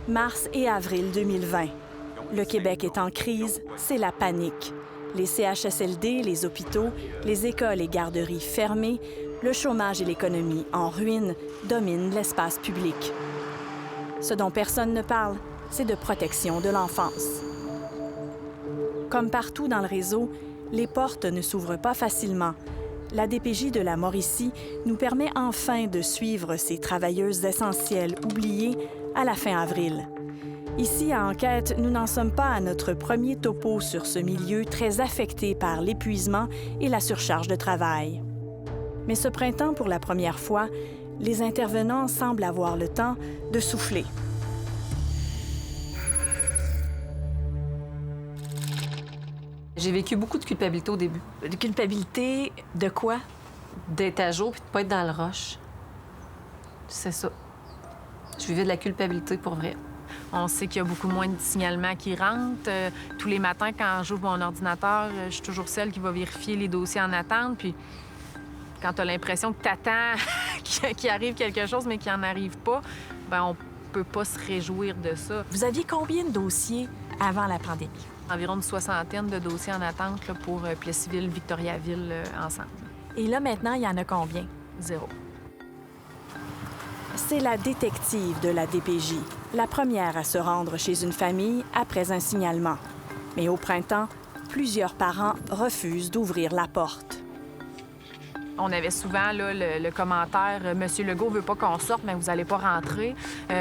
Mars et avril 2020. Le Québec est en crise, c'est la panique. Les CHSLD, les hôpitaux, les écoles et garderies fermées, le chômage et l'économie en ruine dominent l'espace public. Ce dont personne ne parle, c'est de protection de l'enfance. Comme partout dans le réseau, les portes ne s'ouvrent pas facilement. La DPJ de la Mauricie nous permet enfin de suivre ces travailleuses essentielles oubliées à la fin avril. Ici, à Enquête, nous n'en sommes pas à notre premier topo sur ce milieu très affecté par l'épuisement et la surcharge de travail. Mais ce printemps, pour la première fois, les intervenants semblent avoir le temps de souffler. J'ai vécu beaucoup de culpabilité au début. De culpabilité de quoi? D'être à jour puis de pas être dans le rush. C'est ça. Je vivais de la culpabilité pour vrai. On sait qu'il y a beaucoup moins de signalements qui rentrent. Tous les matins, quand j'ouvre mon ordinateur, je suis toujours celle qui va vérifier les dossiers en attente. Puis quand tu as l'impression que tu attends qu'il arrive quelque chose, mais qu'il n'en arrive pas, bien, on peut pas se réjouir de ça. Vous aviez combien de dossiers avant la pandémie? Environ une soixantaine de dossiers en attente là, pour Plessisville, Victoriaville ensemble. Et là, maintenant, il y en a combien? 0. C'est la détective de la DPJ, la première à se rendre chez une famille après un signalement. Mais au printemps, plusieurs parents refusent d'ouvrir la porte. On avait souvent là, le commentaire « Monsieur Legault veut pas qu'on sorte, mais vous allez pas rentrer.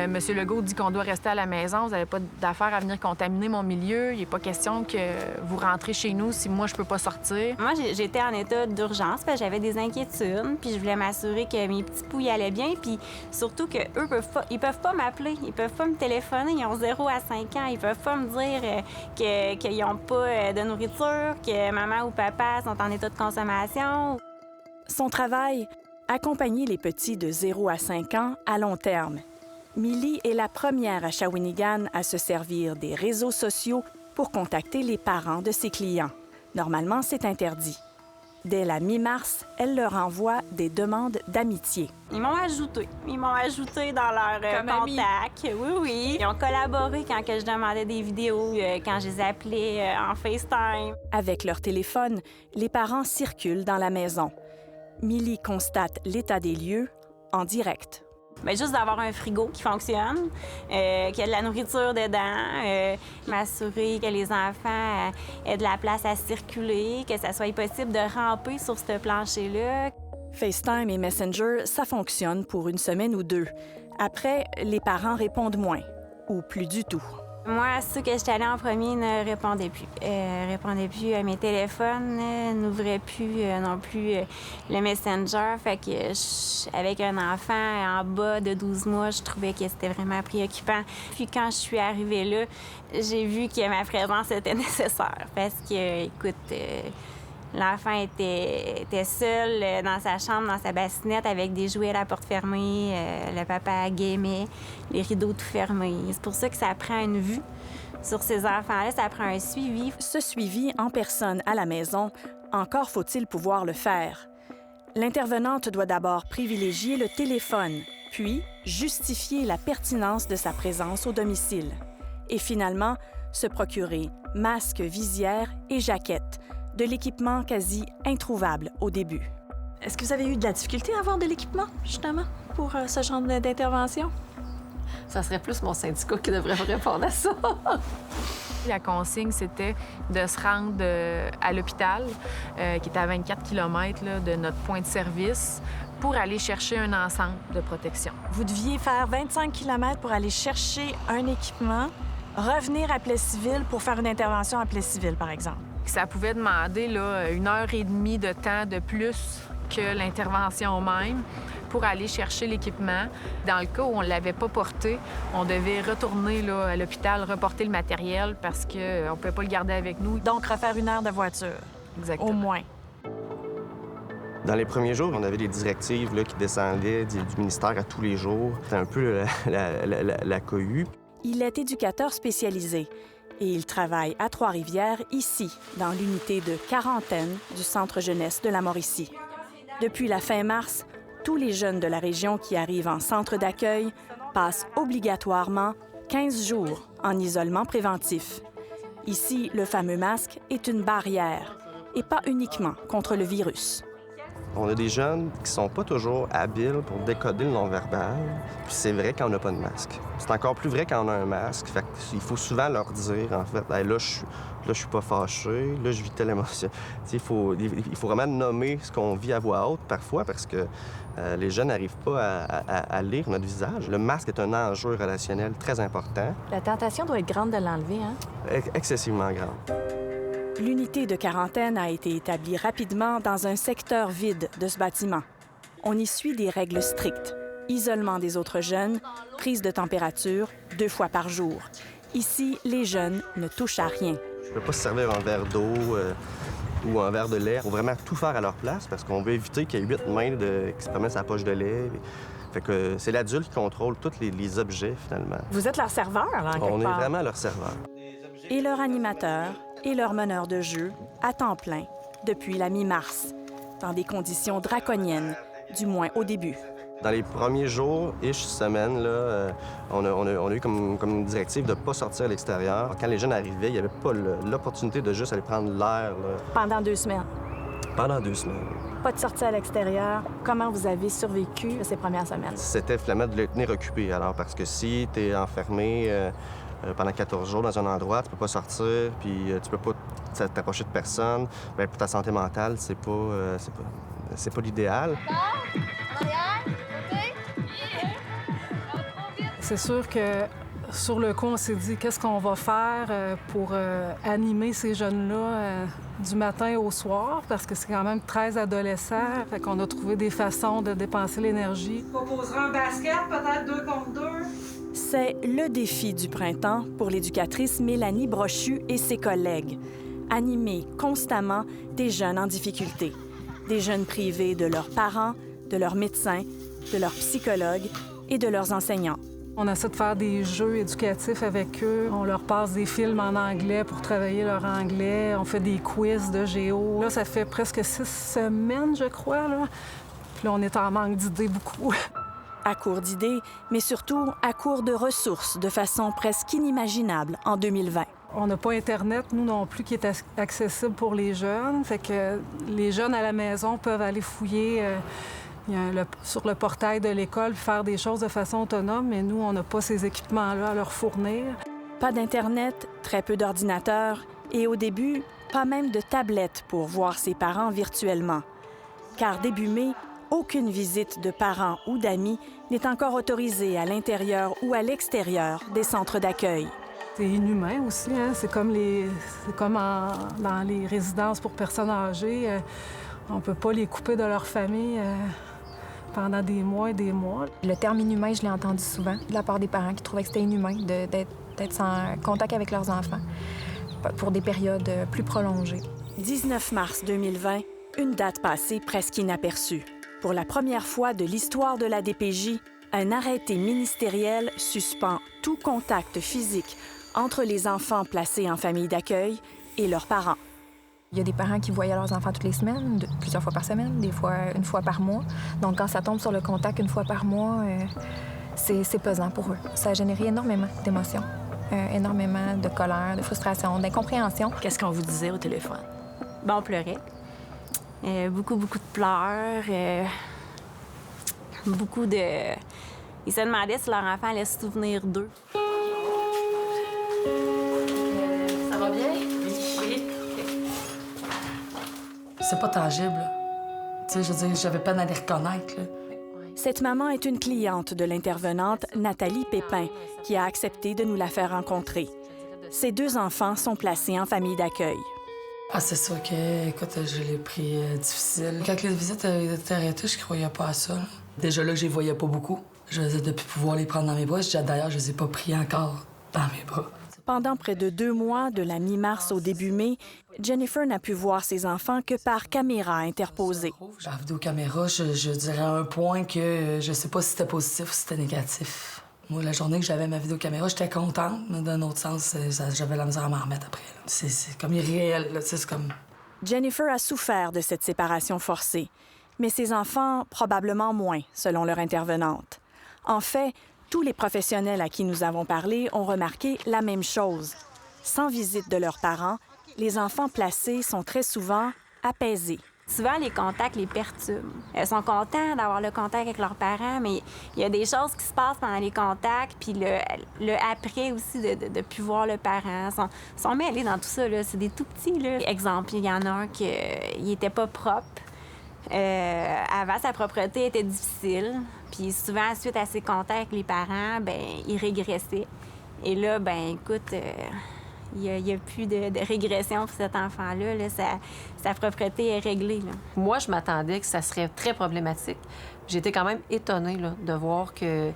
Monsieur Legault dit qu'on doit rester à la maison. Vous n'avez pas d'affaire à venir contaminer mon milieu. Il n'est pas question que vous rentrez chez nous si moi, je peux pas sortir. » Moi, j'étais en état d'urgence parce que j'avais des inquiétudes. Puis je voulais m'assurer que mes petits poux y allaient bien. Puis surtout qu'eux ils peuvent pas m'appeler. Ils peuvent pas me téléphoner. Ils ont 0 à 5 ans. Ils peuvent pas me dire qu'ils n'ont pas de nourriture, que maman ou papa sont en état de consommation. Son travail, accompagner les petits de 0 à 5 ans à long terme. Milly est la première à Shawinigan à se servir des réseaux sociaux pour contacter les parents de ses clients. Normalement, c'est interdit. Dès la mi-mars, elle leur envoie des demandes d'amitié. Ils m'ont ajouté. Ils m'ont ajouté dans leur contact. Oui, oui. Ils ont collaboré quand que je demandais des vidéos, quand je les appelais en FaceTime. Avec leur téléphone, les parents circulent dans la maison. Milly constate l'état des lieux en direct. Bien, juste d'avoir un frigo qui fonctionne, qu'il y a de la nourriture dedans, m'assurer que les enfants aient de la place à circuler, que ça soit possible de ramper sur ce plancher-là. FaceTime et Messenger, ça fonctionne pour une semaine ou deux. Après, les parents répondent moins, ou plus du tout. Moi, ceux que j'étais allée en premier ne répondaient plus. Répondaient plus à mes téléphones, n'ouvraient plus non plus le Messenger. Fait que avec un enfant en bas de 12 mois, je trouvais que c'était vraiment préoccupant. Puis quand je suis arrivée là, j'ai vu que ma présence était nécessaire. Parce que, écoute, l'enfant était seul dans sa chambre, dans sa bassinette, avec des jouets à la porte fermée. Le papa gamait, les rideaux tout fermés. C'est pour ça que ça prend une vue sur ces enfants-là, ça prend un suivi. Ce suivi en personne à la maison, encore faut-il pouvoir le faire. L'intervenante doit d'abord privilégier le téléphone, puis justifier la pertinence de sa présence au domicile. Et finalement, se procurer masque, visière et jaquette, de l'équipement quasi introuvable au début. Est-ce que vous avez eu de la difficulté à avoir de l'équipement, justement, pour ce genre d'intervention? Ça serait plus mon syndicat qui devrait me répondre à ça. La consigne, c'était de se rendre à l'hôpital, qui est à 24 km là, de notre point de service, pour aller chercher un ensemble de protection. Vous deviez faire 25 km pour aller chercher un équipement, revenir à Plessisville pour faire une intervention à Plessisville, par exemple. Ça pouvait demander là, 1h30 de temps de plus que l'intervention même pour aller chercher l'équipement. Dans le cas où on ne l'avait pas porté, on devait retourner là, à l'hôpital, reporter le matériel parce qu'on ne pouvait pas le garder avec nous. Donc, refaire 1 heure de voiture. Exactement. Au moins. Dans les premiers jours, on avait des directives là, qui descendaient du ministère à tous les jours. C'était un peu la cohue. Il est éducateur spécialisé et il travaille à Trois-Rivières, ici, dans l'unité de quarantaine du Centre jeunesse de la Mauricie. Depuis la fin mars, tous les jeunes de la région qui arrivent en centre d'accueil passent obligatoirement 15 jours en isolement préventif. Ici, le fameux masque est une barrière, et pas uniquement contre le virus. On a des jeunes qui sont pas toujours habiles pour décoder le non-verbal. Puis c'est vrai quand on n'a pas de masque. C'est encore plus vrai quand on a un masque. Fait qu'il faut souvent leur dire, en fait, hey, là, je suis pas fâché, là, je vis telle émotion. Il faut vraiment nommer ce qu'on vit à voix haute parfois parce que les jeunes n'arrivent pas à lire notre visage. Le masque est un enjeu relationnel très important. La tentation doit être grande de l'enlever, hein? Excessivement grande. L'unité de quarantaine a été établie rapidement dans un secteur vide de ce bâtiment. On y suit des règles strictes. Isolement des autres jeunes, prise de température 2 fois par jour. Ici, les jeunes ne touchent à rien. Je ne peux pas se servir un verre d'eau ou un verre de lait. Il faut vraiment tout faire à leur place parce qu'on veut éviter qu'il y ait 8 mains qui se promènent sa poche de lait. Fait que c'est l'adulte qui contrôle tous les objets, finalement. Vous êtes leur serveur, là, en quelque On part. est vraiment leur serveur. Et leur animateur et leur meneur de jeu à temps plein depuis la mi-mars, dans des conditions draconiennes, du moins au début. Dans les premiers jours, semaines, là, on a eu comme une directive de ne pas sortir à l'extérieur. Quand les jeunes arrivaient, il n'y avait pas l'opportunité de juste aller prendre l'air. Pendant 2 semaines. Pendant 2 semaines. Pas de sortie à l'extérieur. Comment vous avez survécu ces premières semaines? C'était finalement de le tenir occupé. Alors, parce que si tu es enfermé pendant 14 jours dans un endroit, tu peux pas sortir, puis tu peux pas t'approcher de personne, bien, pour ta santé mentale, c'est pas l'idéal. C'est sûr que sur le coup, on s'est dit qu'est-ce qu'on va faire pour animer ces jeunes-là du matin au soir, parce que c'est quand même 13 adolescents. Fait qu'on a trouvé des façons de dépenser l'énergie. On proposera un basket, peut-être 2 contre 2. C'est le défi du printemps pour l'éducatrice Mélanie Brochu et ses collègues. Animer constamment des jeunes en difficulté. Des jeunes privés de leurs parents, de leurs médecins, de leurs psychologues et de leurs enseignants. On essaie de faire des jeux éducatifs avec eux. On leur passe des films en anglais pour travailler leur anglais. On fait des quiz de géo. Là, ça fait presque 6 semaines, je crois, là. Puis là, on est en manque d'idées beaucoup. À court d'idées, mais surtout à court de ressources de façon presque inimaginable en 2020. On n'a pas Internet, nous non plus, qui est accessible pour les jeunes. Fait que les jeunes à la maison peuvent aller fouiller sur le portail de l'école, faire des choses de façon autonome, mais nous, on n'a pas ces équipements-là à leur fournir. Pas d'Internet, très peu d'ordinateurs et au début, pas même de tablettes pour voir ses parents virtuellement. Car début mai, aucune visite de parents ou d'amis n'est encore autorisée à l'intérieur ou à l'extérieur des centres d'accueil. C'est inhumain aussi, hein? C'est comme dans les résidences pour personnes âgées. On peut pas les couper de leur famille pendant des mois et des mois. Le terme inhumain, je l'ai entendu souvent de la part des parents qui trouvaient que c'était inhumain d'être sans contact avec leurs enfants pour des périodes plus prolongées. 19 mars 2020, une date passée presque inaperçue. Pour la première fois de l'histoire de la DPJ, un arrêté ministériel suspend tout contact physique entre les enfants placés en famille d'accueil et leurs parents. Il y a des parents qui voyaient leurs enfants toutes les semaines, plusieurs fois par semaine, des fois 1 fois par mois. Donc, quand ça tombe sur le contact 1 fois par mois, c'est pesant pour eux. Ça a généré énormément d'émotions, énormément de colère, de frustration, d'incompréhension. Qu'est-ce qu'on vous disait au téléphone? Ben, on pleurait. Beaucoup de pleurs. Beaucoup de... Ils se demandaient si leur enfant allait se souvenir d'eux. Ça va bien? Oui. C'est pas tangible. Tu sais, je veux dire, j'avais peine à les reconnaître, là. Cette maman est une cliente de l'intervenante Nathalie Pépin, qui a accepté de nous la faire rencontrer. Ses 2 enfants sont placés en famille d'accueil. Ah, c'est sûr que, écoute, je l'ai pris difficile. Quand les visites étaient arrêtées, je croyais pas à ça, là. Déjà là, je les voyais pas beaucoup. Je faisais depuis pouvoir les prendre dans mes bras. D'ailleurs, je les ai pas pris encore dans mes bras. Pendant près de 2 mois, de la mi-mars au début mai, Jennifer n'a pu voir ses enfants que par caméra interposée. La vidéocaméra, je dirais à un point que je sais pas si c'était positif ou si c'était négatif. Moi, la journée que j'avais ma vidéocaméra, j'étais contente, mais d'un autre sens, j'avais la misère à m'en remettre après. C'est comme irréel, là, c'est comme... Jennifer a souffert de cette séparation forcée, mais ses enfants, probablement moins, selon leur intervenante. En fait, Tous les professionnels à qui nous avons parlé ont remarqué la même chose. Sans visite de leurs parents, les enfants placés sont très souvent apaisés. Souvent, les contacts les perturbent. Elles sont contents d'avoir le contact avec leurs parents, mais il y a des choses qui se passent pendant les contacts, puis le après aussi de ne plus voir le parent. Ils sont mêlés dans tout ça, là. C'est des tout petits, là. Exemple, il y en a un qui n'était pas propre. Avant, sa propreté était difficile. Puis souvent, suite à ses contacts avec les parents, bien, il régressait. Et là, bien, écoute... Il n'y a plus de régression pour cet enfant-là. Là. Sa propreté est réglée. Là. Moi, je m'attendais que ça serait très problématique. J'étais quand même étonnée là, de voir que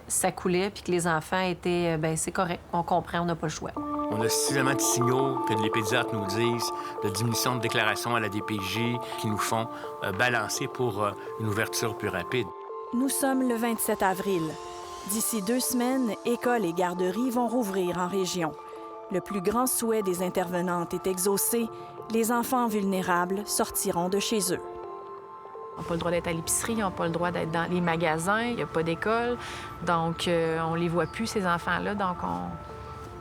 ça coulait puis que les enfants étaient... bien, c'est correct, on comprend, on n'a pas le choix. On a suffisamment de signaux que les pédiatres nous disent de diminution de déclaration à la DPJ qui nous font balancer pour une ouverture plus rapide. Nous sommes le 27 avril. D'ici 2 semaines, écoles et garderies vont rouvrir en région. Le plus grand souhait des intervenantes est exaucé. Les enfants vulnérables sortiront de chez eux. Ils n'ont pas le droit d'être à l'épicerie, ils n'ont pas le droit d'être dans les magasins, il n'y a pas d'école. Donc, on les voit plus, ces enfants-là. Donc,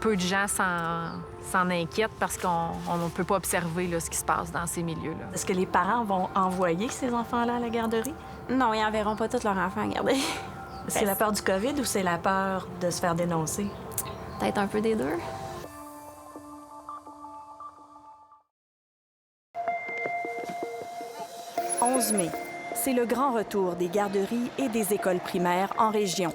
peu de gens s'en inquiètent parce qu'on ne peut pas observer là, ce qui se passe dans ces milieux-là. Est-ce que les parents vont envoyer ces enfants-là à la garderie? Non, ils n'enverront pas tous leurs enfants à la garderie. C'est la peur du COVID ou c'est la peur de se faire dénoncer? Peut-être un peu des deux. « 11 mai, c'est le grand retour des garderies et des écoles primaires en région.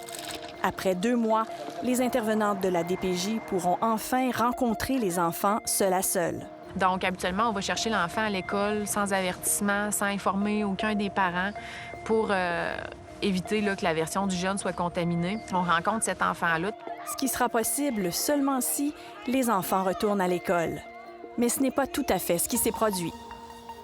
Après 2 mois, les intervenantes de la DPJ pourront enfin rencontrer les enfants seul à seul. Donc, habituellement, on va chercher l'enfant à l'école sans avertissement, sans informer aucun des parents pour éviter là, que la version du jeune soit contaminée. On rencontre cet enfant-là. Ce qui sera possible seulement si les enfants retournent à l'école. Mais ce n'est pas tout à fait ce qui s'est produit.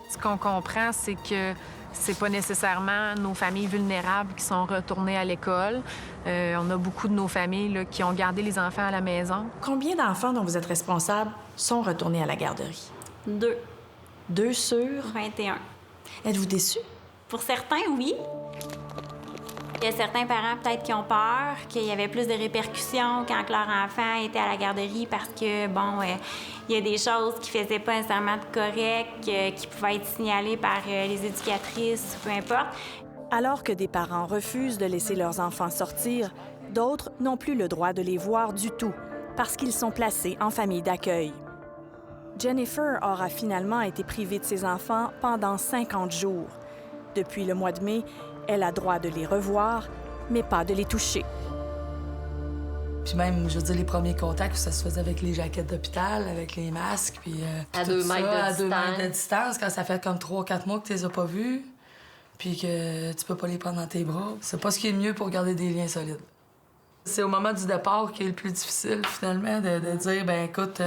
Ce qu'on comprend, c'est que c'est pas nécessairement nos familles vulnérables qui sont retournées à l'école. On a beaucoup de nos familles là, qui ont gardé les enfants à la maison. Combien d'enfants dont vous êtes responsable sont retournés à la garderie? 2. 2 sur? 21. Êtes-vous déçus? Pour certains, oui. Il y a certains parents peut-être qui ont peur qu'il y avait plus de répercussions quand leur enfant était à la garderie parce que, bon, il y a des choses qui faisaient pas nécessairement de correct, qui pouvaient être signalées par les éducatrices, peu importe. Alors que des parents refusent de laisser leurs enfants sortir, d'autres n'ont plus le droit de les voir du tout parce qu'ils sont placés en famille d'accueil. Jennifer aura finalement été privée de ses enfants pendant 50 jours. Depuis le mois de mai, elle a droit de les revoir, mais pas de les toucher. Puis même, je veux dire, les premiers contacts, ça se faisait avec les jaquettes d'hôpital, avec les masques, puis à 2 mètres de 2 mètres de distance, quand ça fait comme 3-4 mois que tu les as pas vus, puis que tu peux pas les prendre dans tes bras. C'est pas ce qui est le mieux pour garder des liens solides. C'est au moment du départ qui est le plus difficile, finalement, de dire, ben écoute,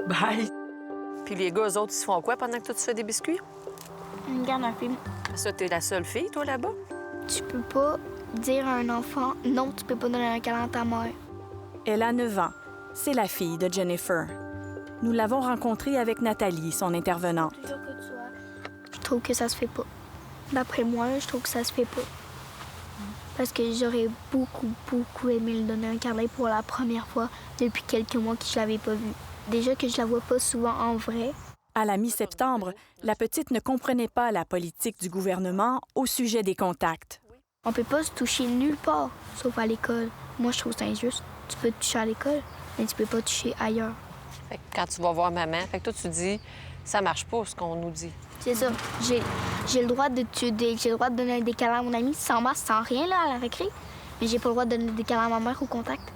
bye. Puis les gars, eux autres, ils se font quoi pendant que toi, tu fais des biscuits? Une garde à film. Ça, t'es la seule fille, toi, là-bas? Tu peux pas dire à un enfant, non, tu peux pas donner un câlin à ta mère. Elle a 9 ans. C'est la fille de Jennifer. Nous l'avons rencontrée avec Nathalie, son intervenante. Je trouve que ça se fait pas. D'après moi, je trouve que ça se fait pas. Parce que j'aurais beaucoup aimé lui donner un câlin pour la première fois depuis quelques mois que je l'avais pas vu. Déjà que je la vois pas souvent en vrai. À la mi-septembre, la petite ne comprenait pas la politique du gouvernement au sujet des contacts. On peut pas se toucher nulle part, sauf à l'école. Moi, je trouve ça injuste. Tu peux te toucher à l'école, mais tu peux pas toucher ailleurs. Fait que quand tu vas voir maman, fait que toi, tu dis, ça marche pas, ce qu'on nous dit. C'est ça. J'ai le droit de donner des câlins à mon ami sans masque, sans rien, là, à la récré. Mais j'ai pas le droit de donner des câlins à ma mère au contact.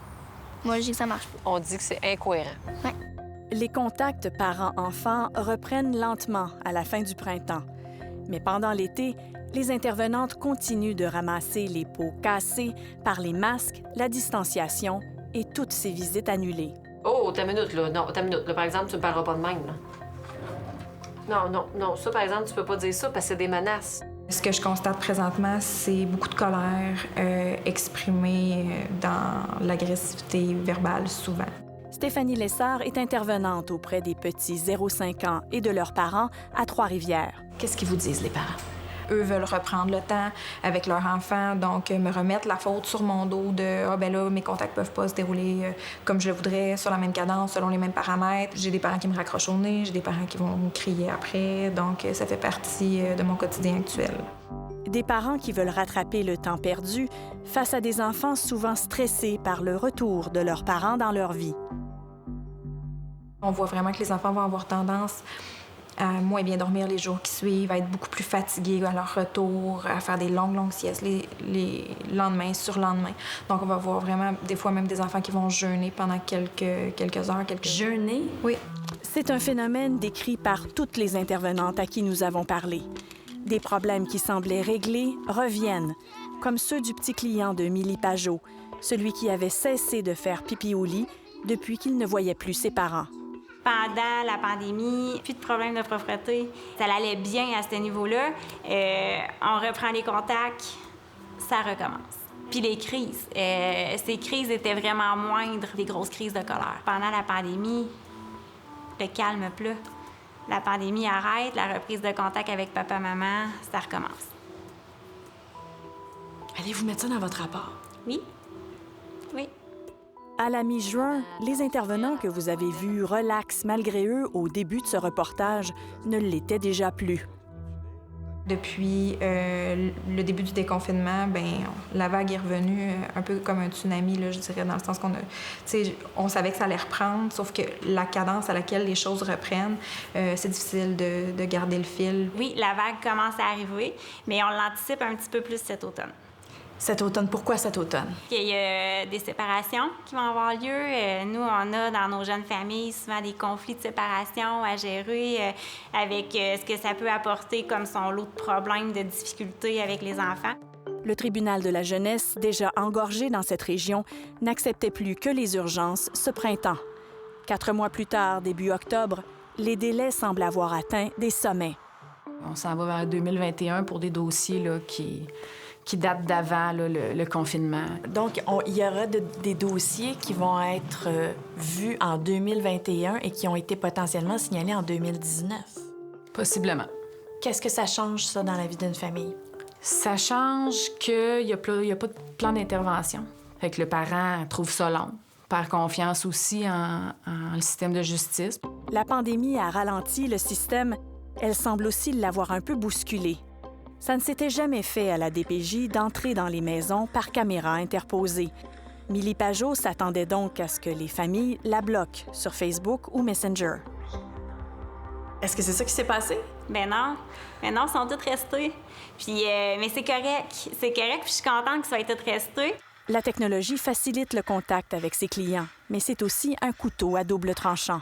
Moi, je dis que ça marche pas. On dit que c'est incohérent. Ouais. Les contacts parents-enfants reprennent lentement à la fin du printemps. Mais pendant l'été, les intervenantes continuent de ramasser les pots cassés par les masques, la distanciation et toutes ces visites annulées. Oh, ta minute, là. Non, ta minute. Là, par exemple, tu me parleras pas de même, là. Non. Ça, par exemple, tu peux pas dire ça parce que c'est des menaces. Ce que je constate présentement, c'est beaucoup de colère exprimée dans l'agressivité verbale, souvent. Stéphanie Lessard est intervenante auprès des petits 0-5 ans et de leurs parents à Trois-Rivières. Qu'est-ce qu'ils vous disent, les parents? eux veulent reprendre le temps avec leur enfant, donc me remettre la faute sur mon dos de « Ah, ben là, mes contacts peuvent pas se dérouler comme je le voudrais, sur la même cadence, selon les mêmes paramètres. » J'ai des parents qui me raccrochent au nez, j'ai des parents qui vont me crier après, donc ça fait partie de mon quotidien actuel. Des parents qui veulent rattraper le temps perdu face à des enfants souvent stressés par le retour de leurs parents dans leur vie. On voit vraiment que les enfants vont avoir tendance à moins bien dormir les jours qui suivent, à être beaucoup plus fatigués à leur retour, à faire des longues siestes les lendemains sur lendemain. Donc, on va voir vraiment, des fois, même des enfants qui vont jeûner pendant quelques heures. Jeûner? Oui. C'est un phénomène décrit par toutes les intervenantes à qui nous avons parlé. Des problèmes qui semblaient réglés reviennent, comme ceux du petit client de Milly Pajot, celui qui avait cessé de faire pipi au lit depuis qu'il ne voyait plus ses parents. Pendant la pandémie, plus de problèmes de propreté. Ça allait bien à ce niveau-là. On reprend les contacts, ça recommence. Puis les crises. Ces crises étaient vraiment moindres, des grosses crises de colère. Pendant la pandémie, le calme plat. La pandémie arrête, la reprise de contact avec papa-maman, ça recommence. Allez-vous mettre ça dans votre rapport? Oui. Oui. À la mi-juin, les intervenants que vous avez vus relax malgré eux au début de ce reportage ne l'étaient déjà plus. Depuis le début du déconfinement, la vague est revenue un peu comme un tsunami, là, je dirais, dans le sens on savait que ça allait reprendre, sauf que la cadence à laquelle les choses reprennent, c'est difficile de garder le fil. Oui, la vague commence à arriver, mais on l'anticipe un petit peu plus cet automne. Cet automne, pourquoi cet automne? Il y a des séparations qui vont avoir lieu. Nous, on a dans nos jeunes familles souvent des conflits de séparation à gérer avec ce que ça peut apporter comme son lot de problèmes, de difficultés avec les enfants. Le tribunal de la jeunesse, déjà engorgé dans cette région, n'acceptait plus que les urgences ce printemps. 4 mois plus tard, début octobre, les délais semblent avoir atteint des sommets. On s'en va vers 2021 pour des dossiers là, qui datent d'avant le confinement. Donc, il y aura des dossiers qui vont être vus en 2021 et qui ont été potentiellement signalés en 2019. Possiblement. Qu'est-ce que ça change, ça, dans la vie d'une famille? Ça change qu'il n'y a pas de plan d'intervention. Fait que le parent trouve ça long, perd confiance aussi en le système de justice. La pandémie a ralenti le système. Elle semble aussi l'avoir un peu bousculé. Ça ne s'était jamais fait à la DPJ d'entrer dans les maisons par caméra interposée. Milly Pajot s'attendait donc à ce que les familles la bloquent sur Facebook ou Messenger. Est-ce que c'est ça qui s'est passé? Ben non, ils sont tous restés. Puis, mais c'est correct. C'est correct, puis je suis contente qu'ils soient tous restés. La technologie facilite le contact avec ses clients, mais c'est aussi un couteau à double tranchant.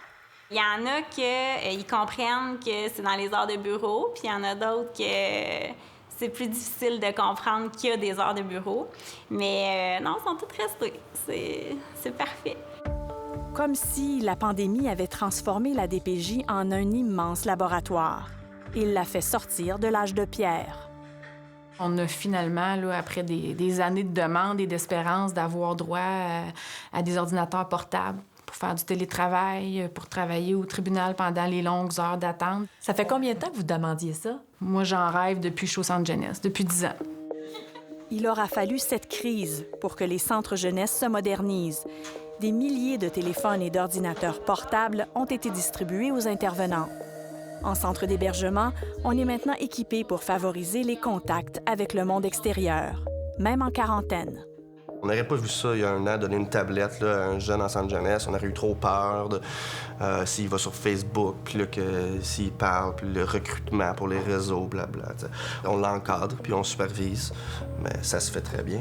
Il y en a qui comprennent que c'est dans les heures de bureau, puis il y en a d'autres que c'est plus difficile de comprendre qu'il y a des heures de bureau. Mais non, ils sont tous restés. C'est parfait. Comme si la pandémie avait transformé la DPJ en un immense laboratoire. Il l'a fait sortir de l'âge de pierre. On a finalement, là, après des années de demande et d'espérance, d'avoir droit à des ordinateurs portables pour faire du télétravail, pour travailler au tribunal pendant les longues heures d'attente. Ça fait combien de temps que vous demandiez ça? Moi, j'en rêve depuis que je suis au centre jeunesse, depuis 10 ans. Il aura fallu cette crise pour que les centres jeunesse se modernisent. Des milliers de téléphones et d'ordinateurs portables ont été distribués aux intervenants. En centre d'hébergement, on est maintenant équipé pour favoriser les contacts avec le monde extérieur, même en quarantaine. On n'aurait pas vu ça il y a un an, donner une tablette là, à un jeune en centre jeunesse. On aurait eu trop peur de s'il va sur Facebook, puis là, s'il parle, puis le recrutement pour les réseaux, blabla. T'sais. On l'encadre, puis on supervise, mais ça se fait très bien.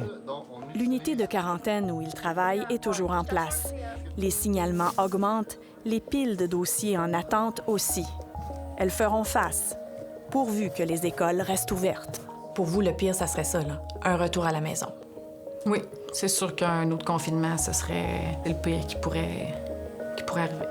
L'unité de quarantaine où il travaille est toujours en place. Les signalements augmentent, les piles de dossiers en attente aussi. Elles feront face, pourvu que les écoles restent ouvertes. Pour vous, le pire, ça serait ça, là, un retour à la maison. Oui, c'est sûr qu'un autre confinement, ce serait le pire qui pourrait arriver.